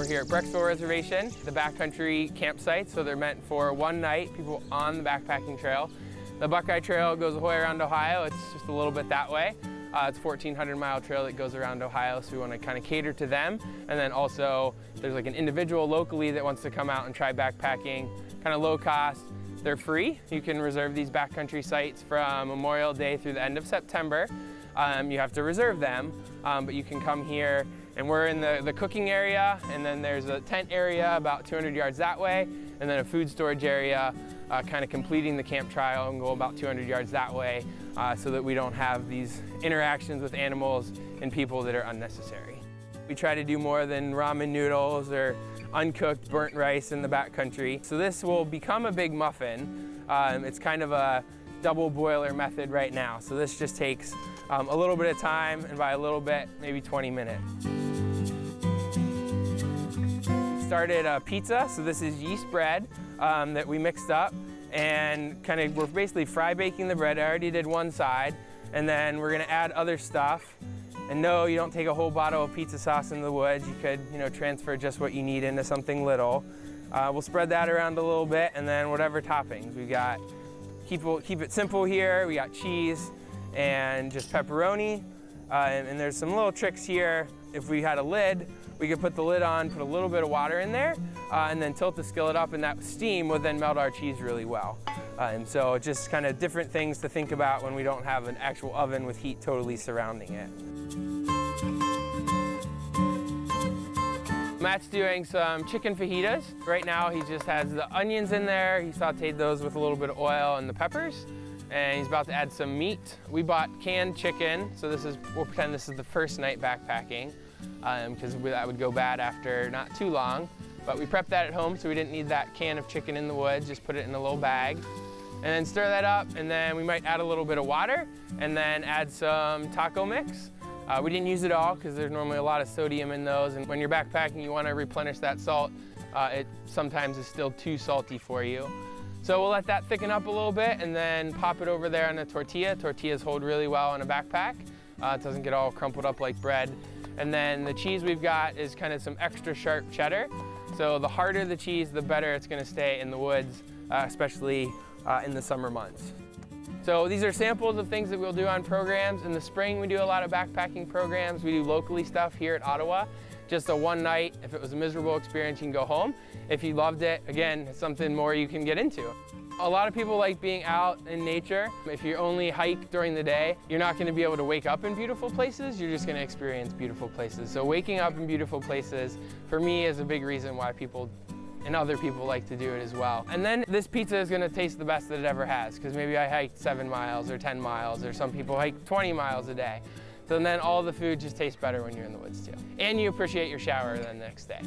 We're here at Brecksville Reservation, the backcountry campsite, so they're meant for one night, people on the backpacking trail. The Buckeye Trail goes the whole way around Ohio. It's just a little bit that way. It's a 1,400-mile trail that goes around Ohio, so we want to kind of cater to them. And then also, there's like an individual locally that wants to come out and try backpacking, kind of low cost. They're free. You can reserve these backcountry sites from Memorial Day through the end of September. You have to reserve them, but you can come here, and we're in the cooking area, and then there's a tent area about 200 yards that way, and then a food storage area, kind of completing the camp trial and go about 200 yards that way, so that we don't have these interactions with animals and people that are unnecessary. We try to do more than ramen noodles or uncooked burnt rice in the backcountry. So this will become a big muffin. It's kind of a double boiler method right now. So this just takes a little bit of time, and by a little bit, maybe 20 minutes. Started a pizza, so this is yeast bread that we mixed up, and we're basically fry baking the bread. I already did one side, and then we're gonna add other stuff. And no, you don't take a whole bottle of pizza sauce in the woods. You could, transfer just what you need into something little. We'll spread that around a little bit, and then whatever toppings. We got, keep it simple here. We got cheese and just pepperoni. And there's some little tricks here. If we had a lid, we could put the lid on, put a little bit of water in there, and then tilt the skillet up, and that steam would then melt our cheese really well. And so just kind of different things to think about when we don't have an actual oven with heat totally surrounding it. Matt's doing some chicken fajitas. Right now he just has the onions in there. He sauteed those with a little bit of oil and the peppers. And he's about to add some meat. We bought canned chicken, so we'll pretend this is the first night backpacking, because that would go bad after not too long. But we prepped that at home, so we didn't need that can of chicken in the woods, just put it in a little bag. And then stir that up, and then we might add a little bit of water, and then add some taco mix. We didn't use it all, because there's normally a lot of sodium in those, and when you're backpacking, you want to replenish that salt. It sometimes is still too salty for you. So we'll let that thicken up a little bit, and then pop it over there on a tortilla. Tortillas hold really well in a backpack. It doesn't get all crumpled up like bread. And then the cheese we've got is kind of some extra sharp cheddar. So the harder the cheese, the better it's going to stay in the woods, especially in the summer months. So these are samples of things that we'll do on programs. In the spring, we do a lot of backpacking programs. We do locally stuff here at Ottawa. Just a one night. If it was a miserable experience, you can go home. If you loved it, again, it's something more you can get into. A lot of people like being out in nature. If you only hike during the day, you're not going to be able to wake up in beautiful places. You're just going to experience beautiful places. So waking up in beautiful places, for me, is a big reason why people and other people like to do it as well. And then this pizza is gonna taste the best that it ever has, because maybe I hiked 7 miles or 10 miles, or some people hike 20 miles a day. So then all the food just tastes better when you're in the woods too. And you appreciate your shower the next day.